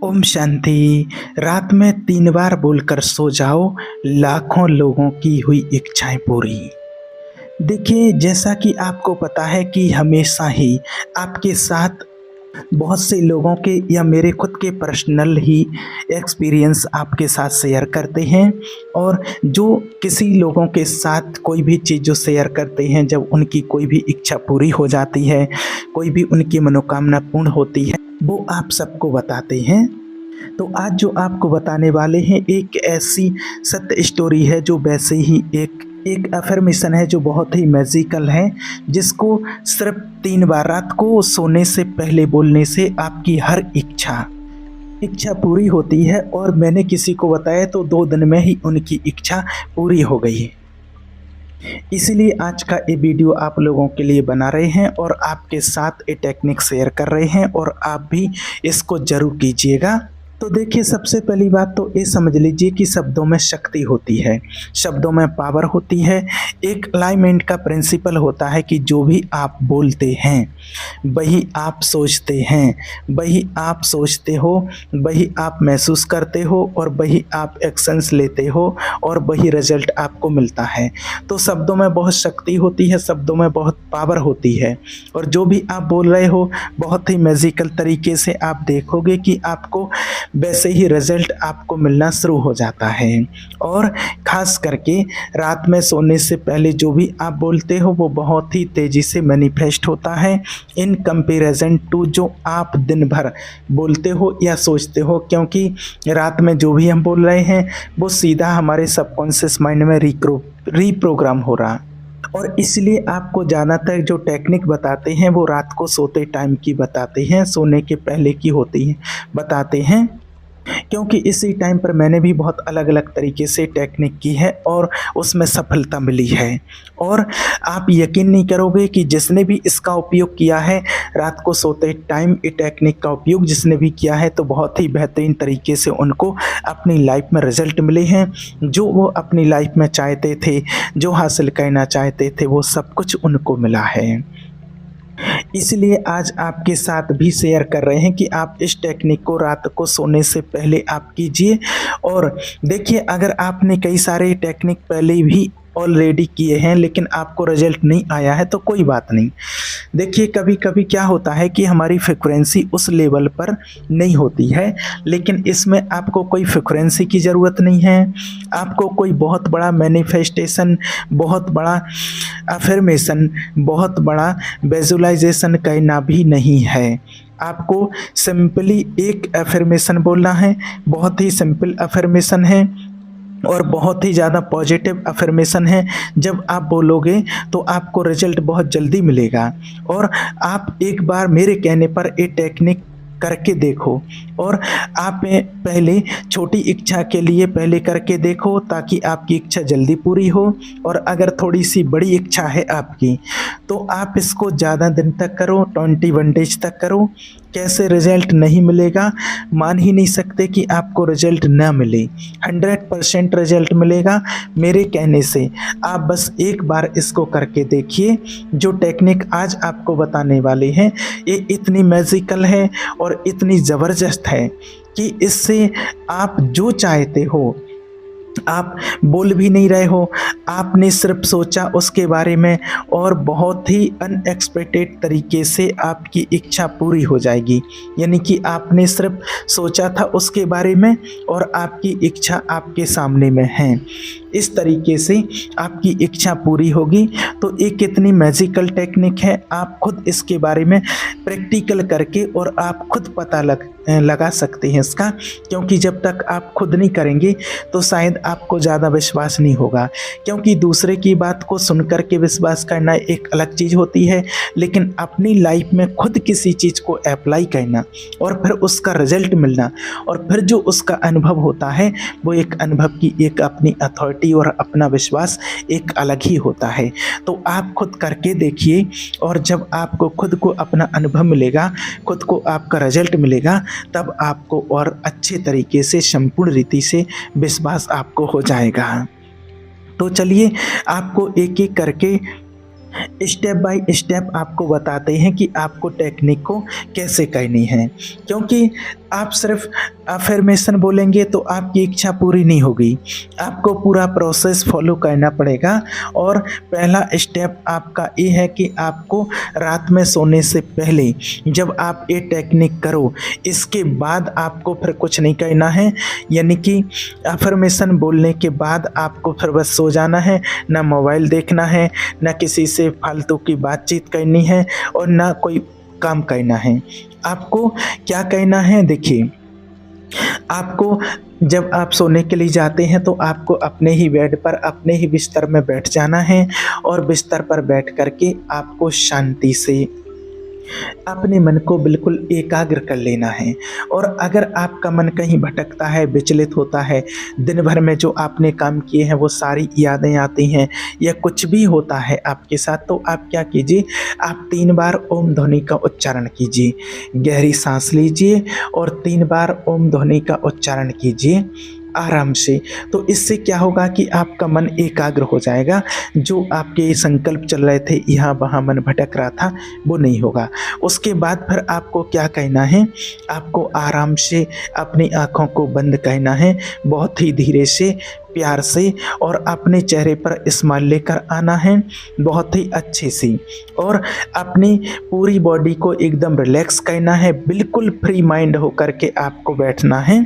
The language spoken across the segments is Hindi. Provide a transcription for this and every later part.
ओम शांति। रात में 3 बार बोलकर सो जाओ, लाखों लोगों की हुई इच्छाएं पूरी। देखिए, जैसा कि आपको पता है कि हमेशा ही आपके साथ बहुत से लोगों के या मेरे खुद के पर्सनल ही एक्सपीरियंस आपके साथ शेयर करते हैं। और जो किसी लोगों के साथ कोई भी चीज़ जो शेयर करते हैं, जब उनकी कोई भी इच्छा पूरी हो जाती है, कोई भी उनकी मनोकामना पूर्ण होती है, वो आप सबको बताते हैं। तो आज जो आपको बताने वाले हैं, एक ऐसी सत्य स्टोरी है जो वैसे ही एक अफर्मेशन है जो बहुत ही मैजिकल है, जिसको सिर्फ 3 बार रात को सोने से पहले बोलने से आपकी हर इच्छा पूरी होती है। और मैंने किसी को बताया तो 2 दिन में ही उनकी इच्छा पूरी हो गई। इसीलिए आज का ये वीडियो आप लोगों के लिए बना रहे हैं और आपके साथ ये टेक्निक शेयर कर रहे हैं, और आप भी इसको ज़रूर कीजिएगा। तो देखिए, सबसे पहली बात तो ये समझ लीजिए कि शब्दों में शक्ति होती है, शब्दों में पावर होती है। एक अलाइनमेंट का प्रिंसिपल होता है कि जो भी आप बोलते हैं वही आप सोचते हैं, वही आप सोचते हो, वही आप महसूस करते हो, और वही आप एक्शंस लेते हो, और वही रिजल्ट आपको मिलता है। तो शब्दों में बहुत शक्ति होती है, शब्दों में बहुत पावर होती है, और जो भी आप बोल रहे हो बहुत ही मैजिकल तरीके से आप देखोगे कि आपको वैसे ही रिजल्ट आपको मिलना शुरू हो जाता है। और ख़ास करके रात में सोने से पहले जो भी आप बोलते हो वो बहुत ही तेज़ी से मैनिफेस्ट होता है इन कंपैरिजन टू जो आप दिन भर बोलते हो या सोचते हो। क्योंकि रात में जो भी हम बोल रहे हैं वो सीधा हमारे सबकॉन्शियस माइंड में रीप्रोग्राम हो रहा। और इसलिए आपको ज़्यादातर जो टेक्निक बताते हैं वो रात को सोते टाइम की बताते हैं, सोने के पहले की होती है बताते हैं। क्योंकि इसी टाइम पर मैंने भी बहुत अलग अलग तरीके से टेक्निक की है और उसमें सफलता मिली है। और आप यकीन नहीं करोगे कि जिसने भी इसका उपयोग किया है, रात को सोते टाइम ये टेक्निक का उपयोग जिसने भी किया है, तो बहुत ही बेहतरीन तरीके से उनको अपनी लाइफ में रिजल्ट मिले हैं। जो वो अपनी लाइफ में चाहते थे, जो हासिल करना चाहते थे, वो सब कुछ उनको मिला है। इसलिए आज आपके साथ भी शेयर कर रहे हैं कि आप इस टेक्निक को रात को सोने से पहले आप कीजिए। और देखिए, अगर आपने कई सारे टेक्निक पहले भी ऑलरेडी किए हैं लेकिन आपको रिजल्ट नहीं आया है तो कोई बात नहीं। देखिए, कभी कभी क्या होता है कि हमारी फ्रिक्वेंसी उस लेवल पर नहीं होती है, लेकिन इसमें आपको कोई फ्रिक्वेंसी की ज़रूरत नहीं है, आपको कोई बहुत बड़ा मैनिफेस्टेशन, बहुत बड़ा अफर्मेशन, बहुत बड़ा विजुअलाइजेशन करना भी नहीं है। आपको सिंपली एक अफर्मेशन बोलना है, बहुत ही सिंपल अफर्मेशन है और बहुत ही ज़्यादा पॉजिटिव अफर्मेशन है। जब आप बोलोगे तो आपको रिजल्ट बहुत जल्दी मिलेगा। और आप एक बार मेरे कहने पर ये टेक्निक करके देखो, और आप पहले छोटी इच्छा के लिए पहले करके देखो ताकि आपकी इच्छा जल्दी पूरी हो। और अगर थोड़ी सी बड़ी इच्छा है आपकी तो आप इसको ज़्यादा दिन तक करो, 21 डेज तक करो। कैसे रिजल्ट नहीं मिलेगा, मान ही नहीं सकते कि आपको रिजल्ट ना मिले। 100% रिजल्ट मिलेगा मेरे कहने से। आप बस एक बार इसको करके देखिए। जो टेक्निक आज आपको बताने वाले हैं ये इतनी मैजिकल है और इतनी ज़बरदस्त है कि इससे आप जो चाहते हो, आप बोल भी नहीं रहे हो, आपने सिर्फ सोचा उसके बारे में, और बहुत ही अनएक्सपेक्टेड तरीके से आपकी इच्छा पूरी हो जाएगी। यानी कि आपने सिर्फ सोचा था उसके बारे में और आपकी इच्छा आपके सामने में है। इस तरीके से आपकी इच्छा पूरी होगी। तो एक कितनी मैजिकल टेक्निक है, आप खुद इसके बारे में प्रैक्टिकल करके और आप खुद पता लगा सकते हैं इसका। क्योंकि जब तक आप खुद नहीं करेंगे तो शायद आपको ज़्यादा विश्वास नहीं होगा। क्योंकि दूसरे की बात को सुनकर के विश्वास करना एक अलग चीज़ होती है, लेकिन अपनी लाइफ में खुद किसी चीज़ को अप्लाई करना और फिर उसका रिजल्ट मिलना, और फिर जो उसका अनुभव होता है वो एक अनुभव की एक अपनी अथॉरिटी और अपना विश्वास एक अलग ही होता है। तो आप खुद करके देखिए, और जब आपको खुद को अपना अनुभव मिलेगा, खुद को आपका रिजल्ट मिलेगा, तब आपको और अच्छे तरीके से संपूर्ण रीति से विश्वास आपको हो जाएगा। तो चलिए, आपको एक एक करके स्टेप बाय स्टेप आपको बताते हैं कि आपको टेक्निक को कैसे करनी है, क्योंकि आप सिर्फ अफर्मेशन बोलेंगे तो आपकी इच्छा पूरी नहीं होगी। आपको पूरा प्रोसेस फॉलो करना पड़ेगा। और पहला स्टेप आपका ये है कि आपको रात में सोने से पहले जब आप ये टेक्निक करो, इसके बाद आपको फिर कुछ नहीं करना है। यानी कि अफर्मेशन बोलने के बाद आपको फिर बस सो जाना है, ना मोबाइल देखना है, ना किसी से फालतू की बातचीत करनी है और ना कोई काम करना है। आपको क्या करना है, देखिए, आपको जब आप सोने के लिए जाते हैं तो आपको अपने ही बेड पर अपने ही बिस्तर में बैठ जाना है और बिस्तर पर बैठ कर के आपको शांति से अपने मन को बिल्कुल एकाग्र कर लेना है। और अगर आपका मन कहीं भटकता है, विचलित होता है, दिन भर में जो आपने काम किए हैं वो सारी यादें आती हैं या कुछ भी होता है आपके साथ, तो आप क्या कीजिए, आप 3 बार ओम ध्वनि का उच्चारण कीजिए, गहरी सांस लीजिए और 3 बार ओम ध्वनि का उच्चारण कीजिए आराम से। तो इससे क्या होगा कि आपका मन एकाग्र हो जाएगा। जो आपके संकल्प चल रहे थे, यहाँ वहाँ मन भटक रहा था, वो नहीं होगा। उसके बाद फिर आपको क्या करना है, आपको आराम से अपनी आँखों को बंद करना है, बहुत ही धीरे से, प्यार से, और अपने चेहरे पर स्माइल लेकर आना है बहुत ही अच्छे से। और अपनी पूरी बॉडी को एकदम रिलैक्स करना है, बिल्कुल फ्री माइंड होकर के आपको बैठना है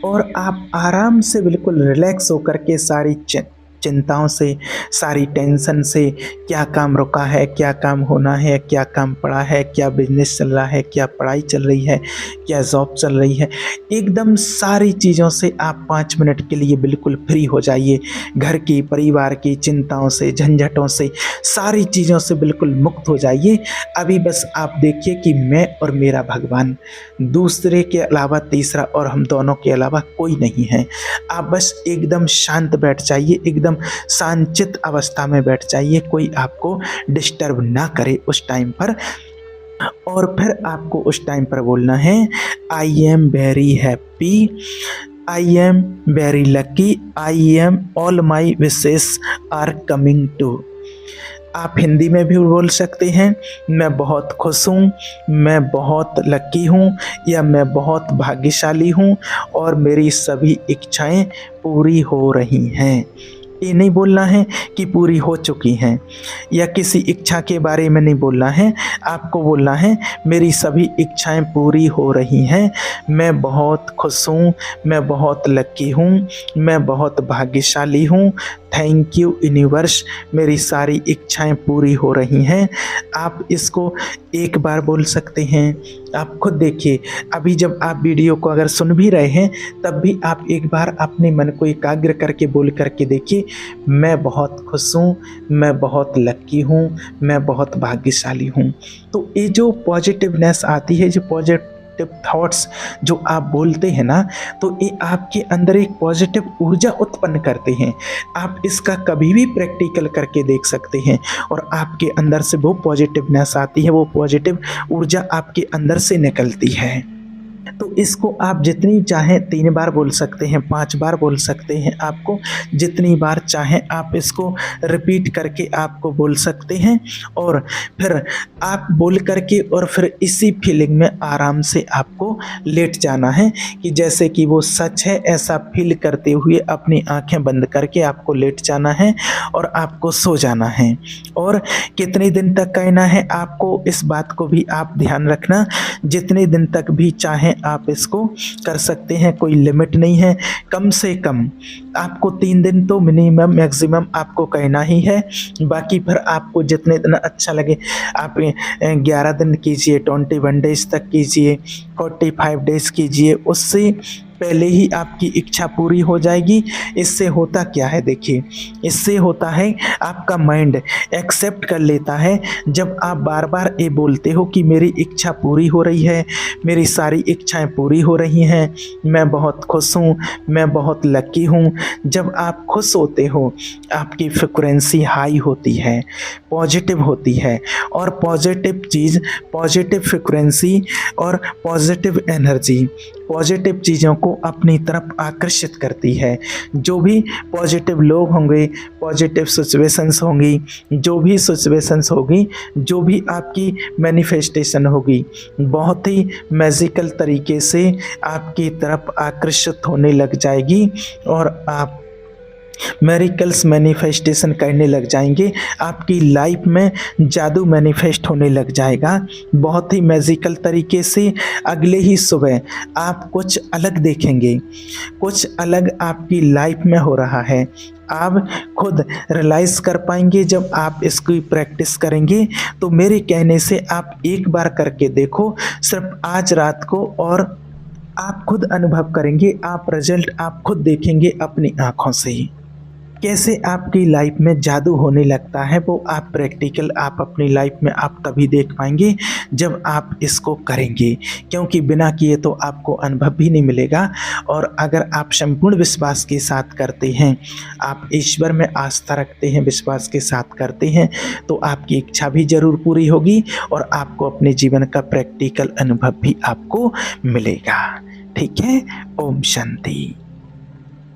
और आप आराम से बिल्कुल रिलैक्स होकर के सारी चिंताओं से, सारी टेंशन से, क्या काम रुका है, क्या काम होना है, क्या काम पड़ा है, क्या बिजनेस चल रहा है, क्या पढ़ाई चल रही है, क्या जॉब चल रही है, एकदम सारी चीज़ों से आप 5 मिनट के लिए बिल्कुल फ्री हो जाइए। घर की, परिवार की चिंताओं से, झंझटों से, सारी चीज़ों से बिल्कुल मुक्त हो जाइए। अभी बस आप देखिए कि मैं और मेरा भगवान, दूसरे के अलावा तीसरा और हम दोनों के अलावा कोई नहीं है। आप बस एकदम शांत बैठ जाइए, एकदम शांतचित्त अवस्था में बैठ जाइए, कोई आपको डिस्टर्ब ना करे उस टाइम पर। और फिर आपको उस टाइम पर बोलना है, I am very happy, I am very lucky, I am all my wishes are coming true. आप हिंदी में भी बोल सकते हैं, मैं बहुत खुश हूँ, मैं बहुत लकी हूँ, या मैं बहुत भाग्यशाली हूँ और मेरी सभी इच्छाएं पूरी हो रही हैं। ये नहीं बोलना है कि पूरी हो चुकी हैं, या किसी इच्छा के बारे में नहीं बोलना है। आपको बोलना है, मेरी सभी इच्छाएं पूरी हो रही हैं, मैं बहुत खुश हूँ, मैं बहुत लकी हूँ, मैं बहुत भाग्यशाली हूँ, थैंक यू यूनिवर्स, मेरी सारी इच्छाएं पूरी हो रही हैं। आप इसको एक बार बोल सकते हैं। आप खुद देखिए, अभी जब आप वीडियो को अगर सुन भी रहे हैं तब भी आप एक बार अपने मन को एकाग्र करके बोल करके देखिए, मैं बहुत खुश हूँ, मैं बहुत लकी हूँ, मैं बहुत भाग्यशाली हूँ। तो ये जो पॉजिटिवनेस आती है, जो पॉजिटिव थॉट्स जो आप बोलते हैं ना, तो ये आपके अंदर एक पॉजिटिव ऊर्जा उत्पन्न करते हैं। आप इसका कभी भी प्रैक्टिकल करके देख सकते हैं और आपके अंदर से वो पॉजिटिवनेस आती है, वो पॉजिटिव ऊर्जा आपके अंदर से निकलती है। तो इसको आप जितनी चाहें 3 बार बोल सकते हैं, 5 बार बोल सकते हैं, आपको जितनी बार चाहें आप इसको रिपीट करके आपको बोल सकते हैं। और फिर आप बोल करके और फिर इसी फीलिंग में आराम से आपको लेट जाना है, कि जैसे कि वो सच है ऐसा फील करते हुए अपनी आंखें बंद करके आपको लेट जाना है और आपको सो जाना है। और कितने दिन तक करना है आपको, इस बात को भी आप ध्यान रखना, जितने दिन तक भी चाहें आप इसको कर सकते हैं, कोई लिमिट नहीं है। कम से कम आपको 3 दिन तो मिनिमम मैक्सिमम आपको कहना ही है, बाकी फिर आपको जितने दिन अच्छा लगे आप 11 दिन कीजिए, 21 डेज तक कीजिए, 45 डेज कीजिए, उससे पहले ही आपकी इच्छा पूरी हो जाएगी। इससे होता क्या है, देखिए, इससे होता है आपका माइंड एक्सेप्ट कर लेता है। जब आप बार बार ये बोलते हो कि मेरी इच्छा पूरी हो रही है, मेरी सारी इच्छाएं पूरी हो रही हैं, मैं बहुत खुश हूँ, मैं बहुत लकी हूँ। जब आप खुश होते हो आपकी फ्रिक्वेंसी हाई होती है, पॉजिटिव होती है, और पॉजिटिव चीज़, पॉजिटिव फ्रिक्वेंसी और पॉजिटिव एनर्जी, पॉजिटिव चीज़ों को अपनी तरफ आकर्षित करती है। जो भी पॉजिटिव लोग होंगे, पॉजिटिव सिचुएशंस होंगी, जो भी सिचुएशंस होगी, जो भी आपकी मैनिफेस्टेशन होगी, बहुत ही मैजिकल तरीके से आपकी तरफ आकर्षित होने लग जाएगी और आप मेरिकल्स मैनिफेस्टेशन करने लग जाएंगे। आपकी लाइफ में जादू मैनिफेस्ट होने लग जाएगा बहुत ही मैजिकल तरीके से। अगले ही सुबह आप कुछ अलग देखेंगे, कुछ अलग आपकी लाइफ में हो रहा है। आप खुद रियलाइज़ कर पाएंगे जब आप इसकी प्रैक्टिस करेंगे। तो मेरे कहने से आप एक बार करके देखो, सिर्फ आज रात को, और आप खुद अनुभव करेंगे, आप रिजल्ट आप खुद देखेंगे अपनी आँखों से ही। कैसे आपकी लाइफ में जादू होने लगता है वो आप प्रैक्टिकल आप अपनी लाइफ में आप तभी देख पाएंगे जब आप इसको करेंगे, क्योंकि बिना किए तो आपको अनुभव भी नहीं मिलेगा। और अगर आप संपूर्ण विश्वास के साथ करते हैं, आप ईश्वर में आस्था रखते हैं, विश्वास के साथ करते हैं, तो आपकी इच्छा भी ज़रूर पूरी होगी और आपको अपने जीवन का प्रैक्टिकल अनुभव भी आपको मिलेगा। ठीक है। ओम शांति।